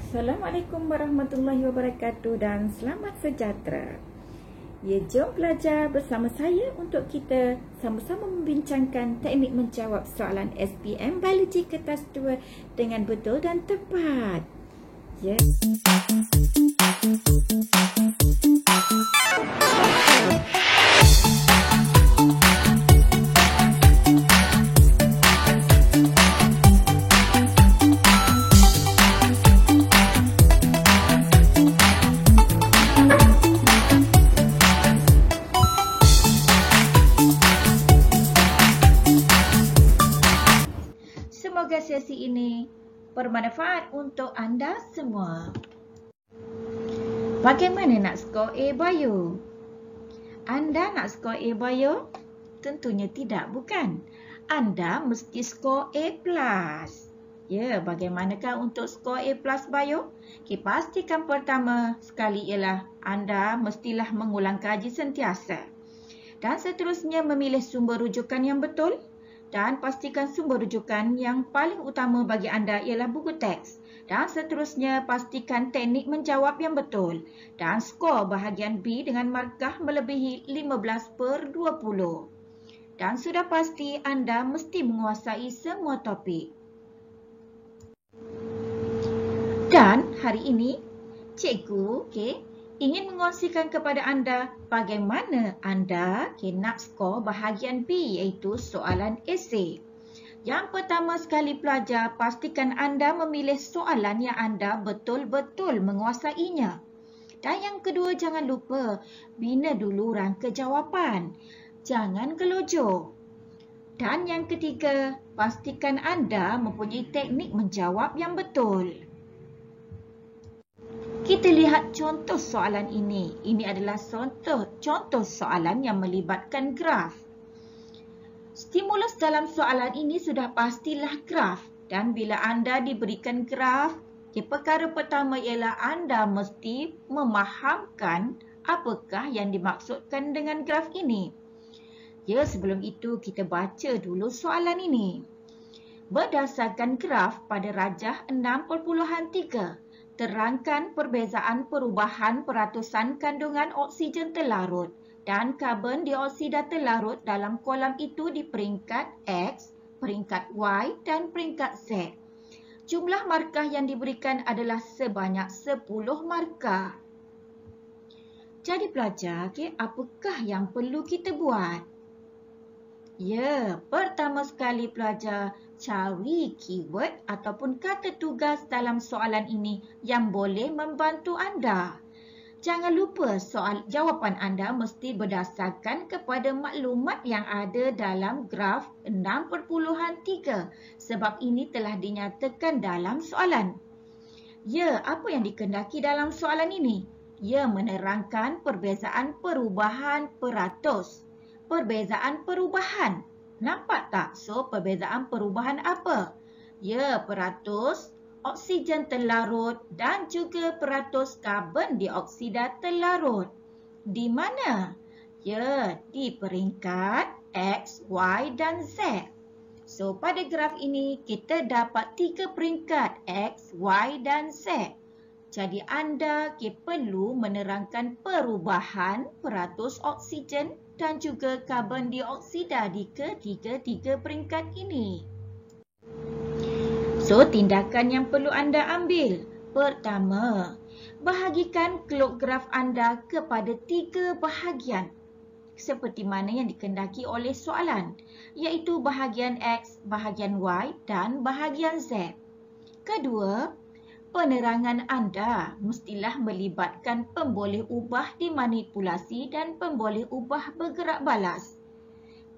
Assalamualaikum warahmatullahi wabarakatuh dan selamat sejahtera. Ya, jom belajar bersama saya untuk kita sama-sama membincangkan teknik menjawab soalan SPM Biologi Kertas 2 dengan betul dan tepat. Ya. Semoga sesi ini bermanfaat untuk anda semua. Bagaimana nak skor A Bio? Anda nak skor A Bio? Tentunya tidak, bukan? Anda mesti skor A+. Ya, bagaimanakah untuk skor A+ Bio? Pastikan pertama sekali ialah anda mestilah mengulang kaji sentiasa. Dan seterusnya memilih sumber rujukan yang betul. Dan pastikan sumber rujukan yang paling utama bagi anda ialah buku teks. Dan seterusnya pastikan teknik menjawab yang betul. Dan skor bahagian B dengan markah melebihi 15/20. Dan sudah pasti anda mesti menguasai semua topik. Dan hari ini cikgu ingin mengkongsikan kepada anda bagaimana anda nak skor bahagian B iaitu soalan esei. Yang pertama sekali pelajar, pastikan anda memilih soalan yang anda betul-betul menguasainya. Dan yang kedua, jangan lupa bina dulu rangka jawapan. Jangan gelojoh. Dan yang ketiga, pastikan anda mempunyai teknik menjawab yang betul. Kita lihat contoh soalan ini. Ini adalah contoh soalan yang melibatkan graf. Stimulus dalam soalan ini sudah pastilah graf. Dan bila anda diberikan graf, perkara pertama ialah anda mesti memahamkan apakah yang dimaksudkan dengan graf ini. Ya, sebelum itu kita baca dulu soalan ini. Berdasarkan graf pada rajah 6.3, terangkan perbezaan perubahan peratusan kandungan oksigen terlarut dan karbon dioksida terlarut dalam kolam itu di peringkat X, peringkat Y dan peringkat Z. Jumlah markah yang diberikan adalah sebanyak 10 markah. Jadi pelajar, apakah yang perlu kita buat? Ya, pertama sekali pelajar, cari keyword ataupun kata tugas dalam soalan ini yang boleh membantu anda. Jangan lupa jawapan anda mesti berdasarkan kepada maklumat yang ada dalam graf 6.3 sebab ini telah dinyatakan dalam soalan. Ya, apa yang dikehendaki dalam soalan ini? Ya, menerangkan perbezaan perubahan peratus. Perbezaan perubahan. Nampak tak? So, perbezaan perubahan apa? Ya, peratus oksigen terlarut dan juga peratus karbon dioksida terlarut. Di mana? Ya, di peringkat X, Y dan Z. So, pada graf ini kita dapat 3 peringkat X, Y dan Z. Jadi anda perlu menerangkan perubahan peratus oksigen dan juga karbon dioksida di ketiga-tiga peringkat ini. So, tindakan yang perlu anda ambil. Pertama, bahagikan kelok graf anda kepada 3 bahagian. Seperti mana yang dikehendaki oleh soalan, iaitu bahagian X, bahagian Y dan bahagian Z. Kedua, penerangan anda mestilah melibatkan pemboleh ubah dimanipulasi dan pemboleh ubah bergerak balas.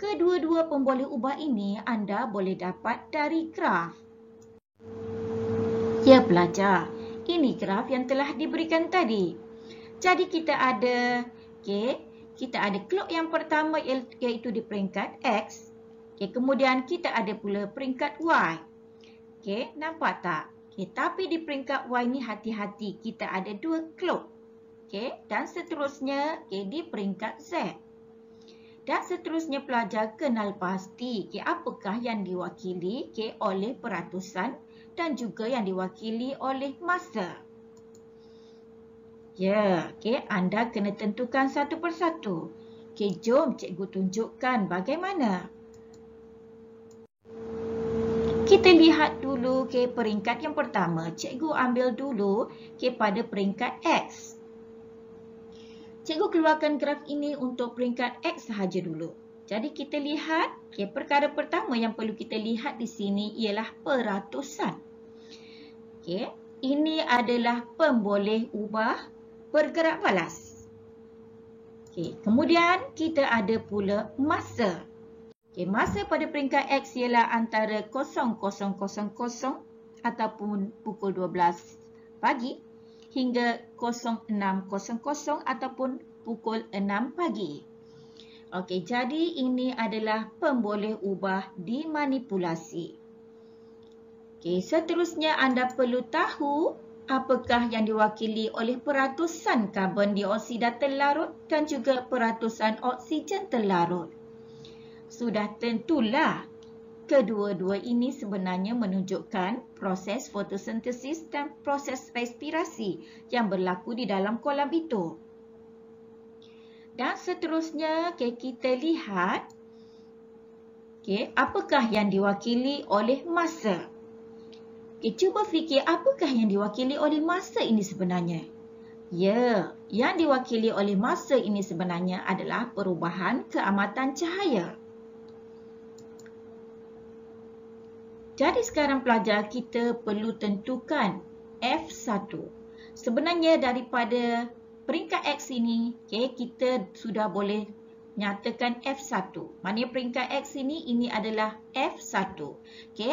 Kedua-dua pemboleh ubah ini anda boleh dapat dari graf. Ya pelajar, ini graf yang telah diberikan tadi. Jadi kita ada kelok yang pertama iaitu di peringkat X. Kemudian kita ada pula peringkat Y. Nampak tak? Tapi di peringkat Y ni hati-hati, kita ada 2 kelok. Dan seterusnya di peringkat Z. Dan seterusnya pelajar kenal pasti apakah yang diwakili oleh peratusan dan juga yang diwakili oleh masa. Ya, okey, anda kena tentukan satu persatu. Okey, jom cikgu tunjukkan bagaimana. Kita lihat dulu peringkat yang pertama. Cikgu ambil dulu pada peringkat X. Cikgu keluarkan graf ini untuk peringkat X sahaja dulu. Jadi kita lihat, perkara pertama yang perlu kita lihat di sini ialah peratusan. Ini adalah pemboleh ubah bergerak balas. Kemudian kita ada pula masa. Masa pada peringkat X ialah antara 0000 ataupun pukul 12 pagi hingga 0600 ataupun pukul 6 pagi. Jadi ini adalah pemboleh ubah dimanipulasi. Seterusnya anda perlu tahu apakah yang diwakili oleh peratusan karbon dioksida terlarut dan juga peratusan oksigen terlarut. Sudah tentulah kedua-dua ini sebenarnya menunjukkan proses fotosintesis dan proses respirasi yang berlaku di dalam kolam itu. Dan seterusnya kita lihat apakah yang diwakili oleh masa. Cuba fikir apakah yang diwakili oleh masa ini sebenarnya. Ya, yang diwakili oleh masa ini sebenarnya adalah perubahan keamatan cahaya. Jadi sekarang pelajar kita perlu tentukan F1. Sebenarnya daripada peringkat X ini, kita sudah boleh nyatakan F1. Maknanya peringkat X ini adalah F1.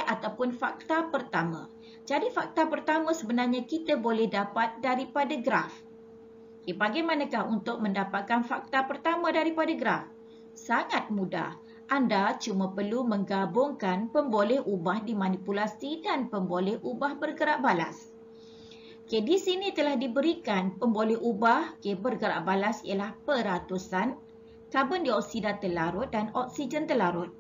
Ataupun fakta pertama. Jadi fakta pertama sebenarnya kita boleh dapat daripada graf. Bagaimanakah untuk mendapatkan fakta pertama daripada graf? Sangat mudah. Anda cuma perlu menggabungkan pemboleh ubah dimanipulasi dan pemboleh ubah bergerak balas. Di sini telah diberikan pemboleh ubah bergerak balas ialah peratusan karbon dioksida terlarut dan oksigen terlarut.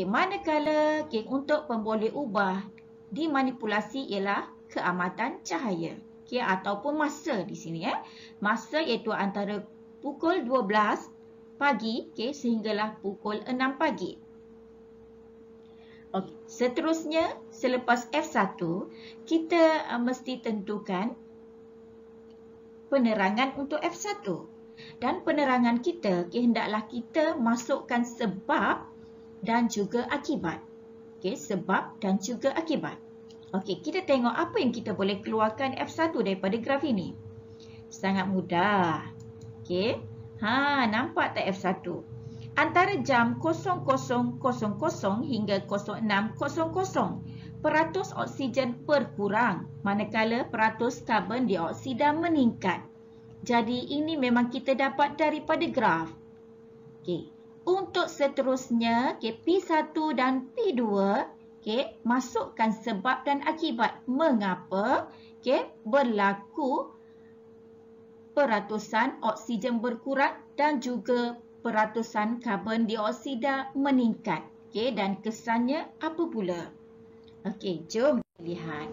Manakala untuk pemboleh ubah dimanipulasi ialah keamatan cahaya. Ataupun masa di sini. Masa iaitu antara pukul 12 pagi sehinggalah pukul 6 pagi. Seterusnya, selepas F1, kita mesti tentukan penerangan untuk F1. Dan penerangan kita, hendaklah kita masukkan sebab dan juga akibat. Sebab dan juga akibat. Kita tengok apa yang kita boleh keluarkan F1 daripada graf ini. Sangat mudah. Nampak tak F1? Antara jam 00.00 hingga 06.00, peratus oksigen berkurang, manakala peratus karbon dioksida meningkat. Jadi ini memang kita dapat daripada graf. Untuk seterusnya, P1 dan P2, masukkan sebab dan akibat. Mengapa berlaku peratusan oksigen berkurang dan juga peratusan karbon dioksida meningkat. Dan kesannya apa pula? Jom kita lihat.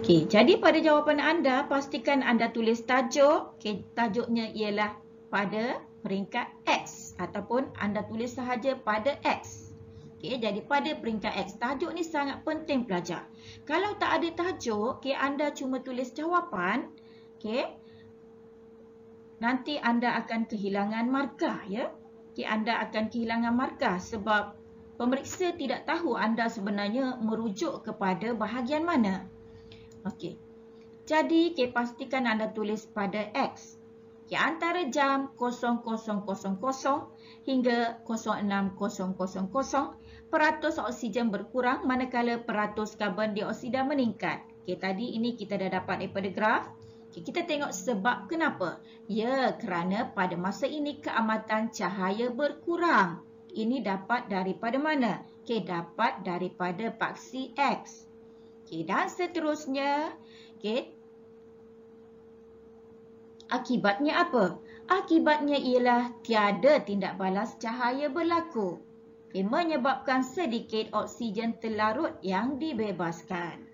Jadi pada jawapan anda, pastikan anda tulis tajuk. Tajuknya ialah pada peringkat X ataupun anda tulis sahaja pada X. Jadi pada peringkat X, tajuk ni sangat penting pelajar. Kalau tak ada tajuk, anda cuma tulis jawapan, nanti anda akan kehilangan markah, ya. Anda akan kehilangan markah sebab pemeriksa tidak tahu anda sebenarnya merujuk kepada bahagian mana. Jadi pastikan anda tulis pada X. Antara jam 00.00 hingga 06.00, peratus oksigen berkurang manakala peratus karbon dioksida meningkat. Tadi ini kita dah dapat daripada graf. Kita tengok sebab kenapa. Ya, kerana pada masa ini keamatan cahaya berkurang. Ini dapat daripada mana? Dapat daripada paksi X. Dan seterusnya, akibatnya apa? Akibatnya ialah tiada tindak balas cahaya berlaku. menyebabkan sedikit oksigen terlarut yang dibebaskan.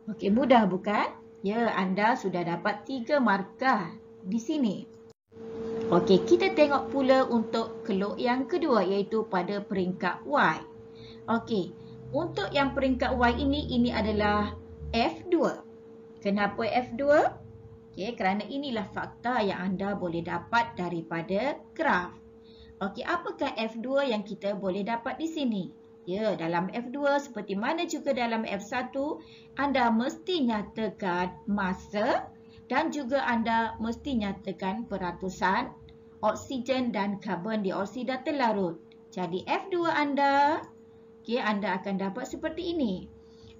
Okey, mudah bukan? Ya, anda sudah dapat 3 markah di sini. Okey, kita tengok pula untuk keluk yang kedua iaitu pada peringkat Y. Okey, untuk yang peringkat Y ini adalah F2. Kenapa F2? Okey, kerana inilah fakta yang anda boleh dapat daripada graf. Okey, apakah F2 yang kita boleh dapat di sini? Ya, dalam F2 seperti mana juga dalam F1, anda mesti nyatakan masa dan juga anda mesti nyatakan peratusan oksigen dan karbon dioksida terlarut. Jadi F2 anda, okay, anda akan dapat seperti ini.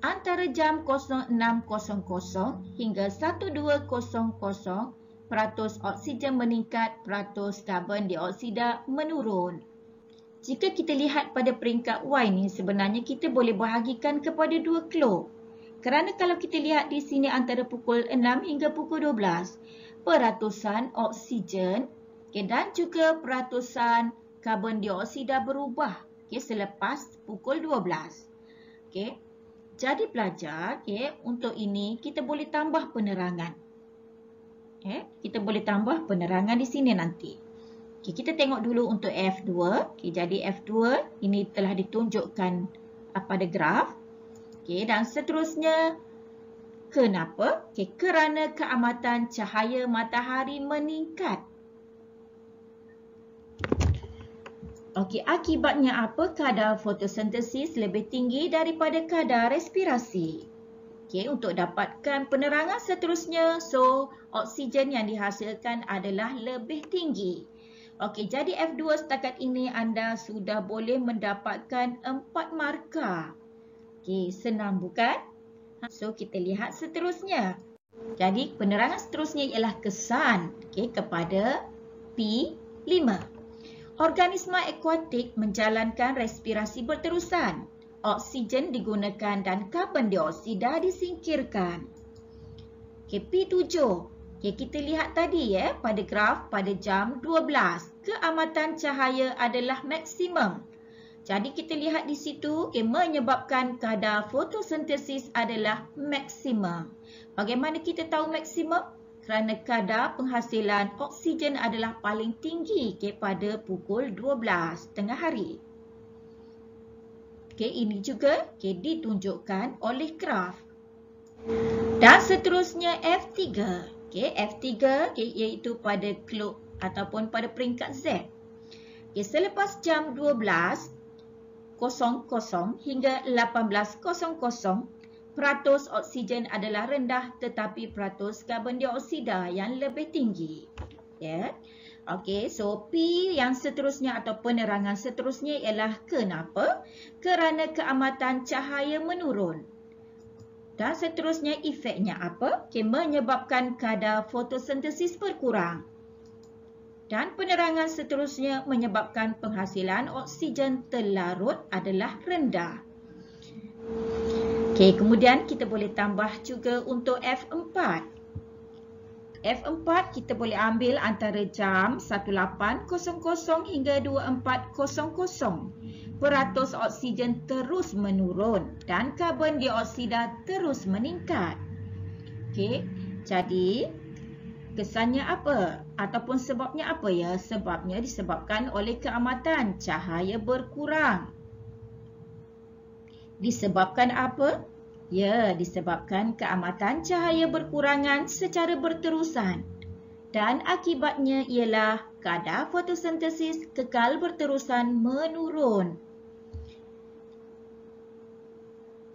Antara jam 06.00 hingga 12.00, peratus oksigen meningkat, peratus karbon dioksida menurun. Jika kita lihat pada peringkat Y ni, sebenarnya kita boleh bahagikan kepada 2 keluk. Kerana kalau kita lihat di sini antara pukul 6 hingga pukul 12, peratusan oksigen dan juga peratusan karbon dioksida berubah selepas pukul 12. Jadi pelajar, untuk ini kita boleh tambah penerangan. Kita boleh tambah penerangan di sini nanti. Kita tengok dulu untuk F2. Jadi F2 ini telah ditunjukkan pada graf. Dan seterusnya, kenapa? Kerana keamatan cahaya matahari meningkat. Akibatnya apa? Kadar fotosintesis lebih tinggi daripada kadar respirasi. Untuk dapatkan penerangan seterusnya, so oksigen yang dihasilkan adalah lebih tinggi. Jadi F2 setakat ini anda sudah boleh mendapatkan 4 markah. Senang bukan? So kita lihat seterusnya. Jadi penerangan seterusnya ialah kesan kepada P5. Organisma akuatik menjalankan respirasi berterusan. Oksigen digunakan dan karbon dioksida disingkirkan. P7. Kita lihat tadi pada graf pada jam 12. Keamatan cahaya adalah maksimum. Jadi kita lihat di situ menyebabkan kadar fotosintesis adalah maksimum. Bagaimana kita tahu maksimum? Kerana kadar penghasilan oksigen adalah paling tinggi pada pukul 12 tengah hari. Ini juga ditunjukkan oleh graf. Dan seterusnya F3. F3 iaitu pada keluk ataupun pada peringkat Z. Selepas jam 12.00 hingga 18.00, peratus oksigen adalah rendah tetapi peratus karbon dioksida yang lebih tinggi. So P yang seterusnya atau penerangan seterusnya ialah kenapa? Kerana keamatan cahaya menurun. Dan seterusnya efeknya apa? Menyebabkan kadar fotosintesis berkurang. Dan penerangan seterusnya menyebabkan penghasilan oksigen terlarut adalah rendah. Kemudian kita boleh tambah juga untuk F4. F4 kita boleh ambil antara jam 18.00 hingga 24.00. Peratus oksigen terus menurun dan karbon dioksida terus meningkat. Jadi kesannya apa? Ataupun sebabnya apa ya? Sebabnya disebabkan oleh keamatan cahaya berkurang. Disebabkan apa? Ya, disebabkan keamatan cahaya berkurangan secara berterusan. Dan akibatnya ialah kadar fotosintesis kekal berterusan menurun.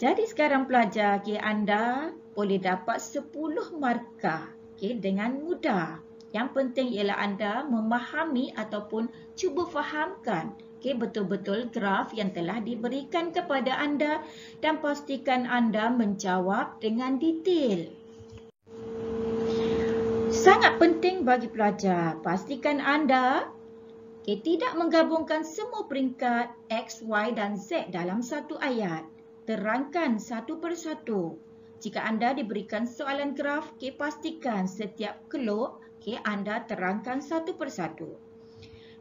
Jadi sekarang pelajar, anda boleh dapat 10 markah dengan mudah. Yang penting ialah anda memahami ataupun cuba fahamkan betul-betul graf yang telah diberikan kepada anda dan pastikan anda menjawab dengan detail. Sangat penting bagi pelajar, pastikan anda tidak menggabungkan semua peringkat X, Y dan Z dalam satu ayat. Terangkan satu persatu. Jika anda diberikan soalan graf, pastikan setiap keluk anda terangkan satu persatu.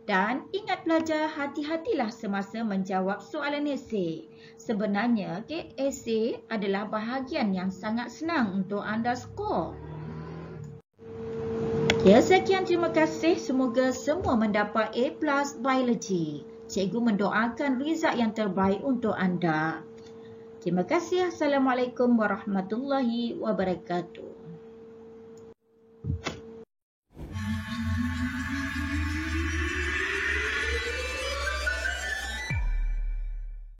Dan ingat pelajar, hati-hatilah semasa menjawab soalan esei. Sebenarnya, esei adalah bahagian yang sangat senang untuk anda skor. Sekian, terima kasih. Semoga semua mendapat A+ Biologi. Cikgu mendoakan result yang terbaik untuk anda. Terima kasih. Assalamualaikum warahmatullahi wabarakatuh.